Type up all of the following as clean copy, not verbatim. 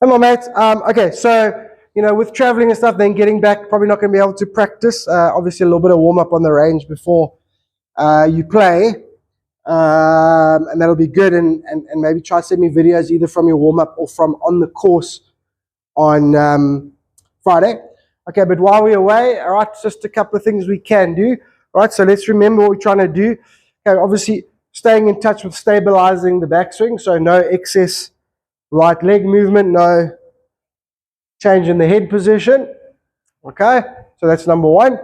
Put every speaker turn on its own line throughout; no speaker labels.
Hey, my mate. Okay, so, with traveling and stuff, then getting back, probably not going to be able to practice. Obviously, a little bit of warm up on the range before you play, and that'll be good. And maybe try to send me videos either from your warm up or from on the course on Friday. Okay, but while we're away, all right, just a couple of things we can do. All right, so let's remember what we're trying to do. Okay, obviously, staying in touch with stabilizing the backswing, so no excess right leg movement, no change in the head position. Okay, so that's number one.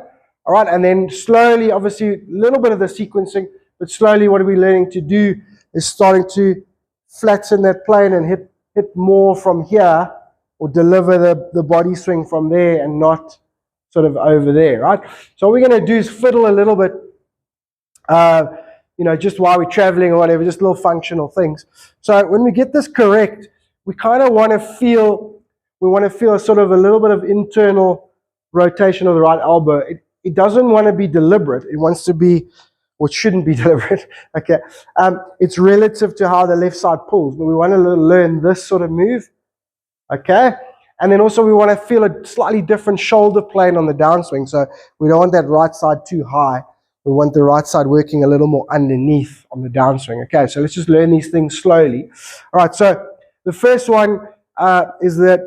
All right, and then slowly, obviously, a little bit of the sequencing, but slowly what are we learning to do is starting to flatten that plane and hit more from here, or deliver the body swing from there and not sort of over there, right? So what we're going to do is fiddle a little bit, just while we're traveling or whatever, just little functional things. So when we get this correct, we kind of want to feel a sort of a little bit of internal rotation of the right elbow. It doesn't want to be deliberate. It wants to be, or it shouldn't be deliberate. Okay, it's relative to how the left side pulls, but we want to learn this sort of move. Okay, and then also we want to feel a slightly different shoulder plane on the downswing. So we don't want that right side too high. We want the right side working a little more underneath on the downswing. Okay, so let's just learn these things slowly. All right, so the first one is that,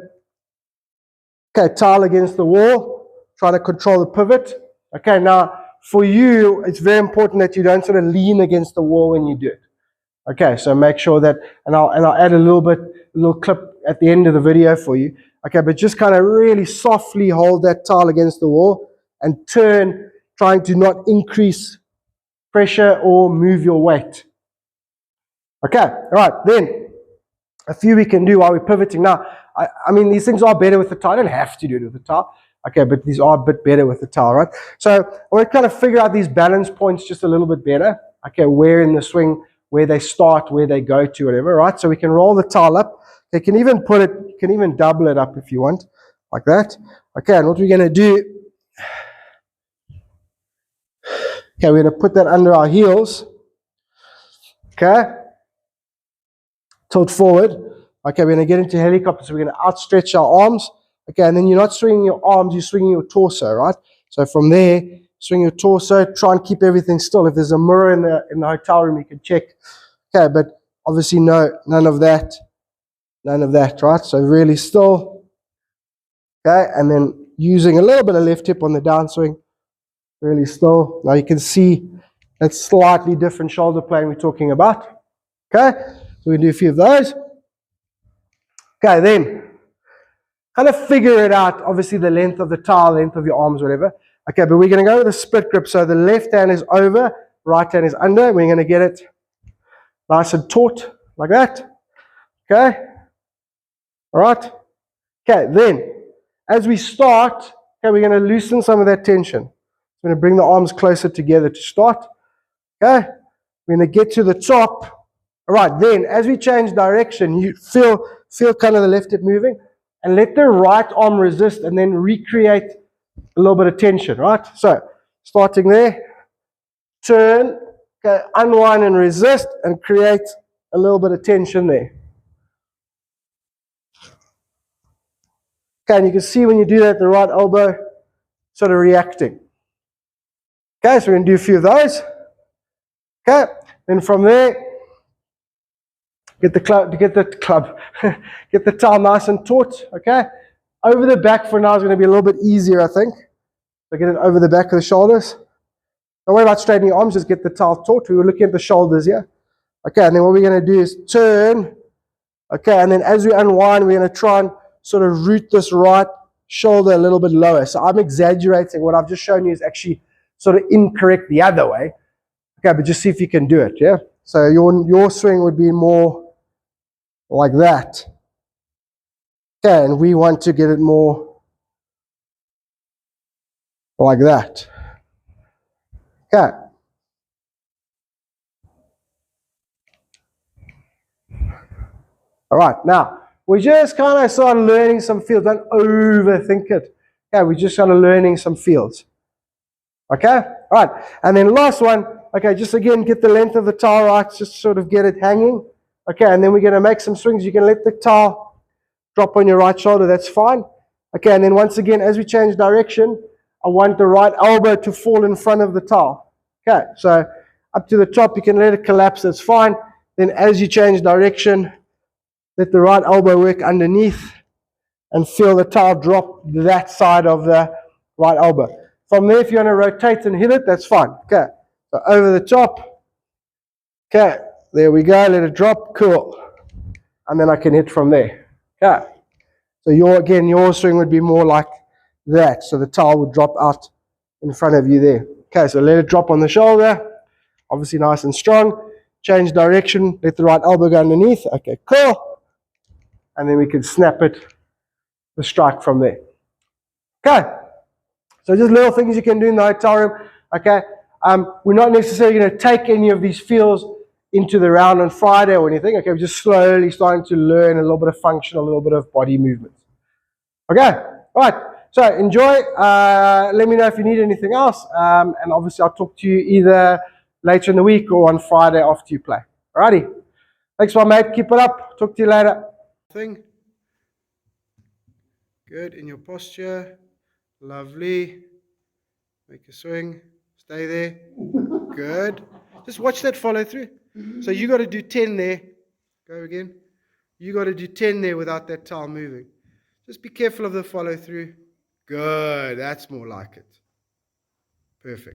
okay, tile against the wall, try to control the pivot. Okay, now for you, it's very important that you don't sort of lean against the wall when you do it. Okay, so make sure that, and I'll add a little clip at the end of the video for you. Okay, but just kind of really softly hold that tile against the wall and turn, trying to not increase pressure or move your weight. Okay, all right, then a few we can do while we're pivoting. Now, I mean, these things are better with the tile. I don't have to do it with the tile. Okay, but these are a bit better with the tile, right? So I want to kind of figure out these balance points just a little bit better. Okay, where in the swing, where they start, where they go to, whatever, right? So we can roll the tile up. You can even double it up if you want, like that. Okay, and what we're going to do, okay, we're going to put that under our heels. Okay, tilt forward. Okay, we're going to get into helicopter, so we're going to outstretch our arms. Okay, and then you're not swinging your arms, you're swinging your torso, right? So from there, swing your torso, try and keep everything still. If there's a mirror in the hotel room, you can check. Okay, but obviously none of that, right? So really still. Okay, and then using a little bit of left hip on the downswing, really still. Now you can see that slightly different shoulder plane we're talking about. Okay, so we can do a few of those. Okay, then kind of figure it out, obviously the length of the tile, length of your arms, whatever. Okay, but we're going to go with a split grip. So the left hand is over, right hand is under. We're going to get it nice and taut, like that. Okay. All right. Okay, then as we start, okay, we're going to loosen some of that tension. We're going to bring the arms closer together to start. Okay. We're going to get to the top. All right, then as we change direction, you feel kind of the left hip moving, and let the right arm resist and then recreate a little bit of tension, right? So starting there, turn, okay, unwind and resist and create a little bit of tension there. Okay, and you can see when you do that, the right elbow sort of reacting. Okay, so we're going to do a few of those. Okay, then from there, get the towel nice and taut. Okay, over the back for now is going to be a little bit easier, I think. So get it over the back of the shoulders. Don't worry about straightening your arms, just get the towel taut. We were looking at the shoulders here. Okay, and then what we're going to do is turn. Okay, and then as we unwind, we're going to try and sort of root this right shoulder a little bit lower. So I'm exaggerating. What I've just shown you is actually sort of incorrect the other way. Okay, but just see if you can do it, yeah? So your swing would be more like that. Okay, and we want to get it more like that. Okay. All right, now, we just kind of start learning some fields. Don't overthink it. Okay, we're just kind of learning some fields. Okay, all right. And then last one, okay, just again, get the length of the towel right, just sort of get it hanging. Okay, and then we're going to make some swings. You can let the towel drop on your right shoulder, that's fine. Okay, and then once again, as we change direction, I want the right elbow to fall in front of the towel. Okay, so up to the top, you can let it collapse, that's fine. Then as you change direction, let the right elbow work underneath and feel the towel drop that side of the right elbow. From there, if you want to rotate and hit it, that's fine. Okay, so over the top. Okay, there we go, let it drop, cool. And then I can hit from there. Okay, so your swing would be more like that. So the towel would drop out in front of you there. Okay, so let it drop on the shoulder. Obviously nice and strong. Change direction, let the right elbow go underneath. Okay, cool. And then we can snap it, the strike from there. Okay, so just little things you can do in the hotel room. Okay, we're not necessarily going to take any of these feels into the round on Friday or anything. Okay, we're just slowly starting to learn a little bit of function, a little bit of body movement. Okay, all right. So enjoy. Let me know if you need anything else. And obviously I'll talk to you either later in the week or on Friday after you play. Alrighty. Thanks, my mate. Keep it up. Talk to you later. Good in your posture. Lovely. Make a swing. Stay there. Good. Just watch that follow through. So you got to do 10 there. Go again. You got to do 10 there without that towel moving. Just be careful of the follow through. Good. That's more like it. Perfect.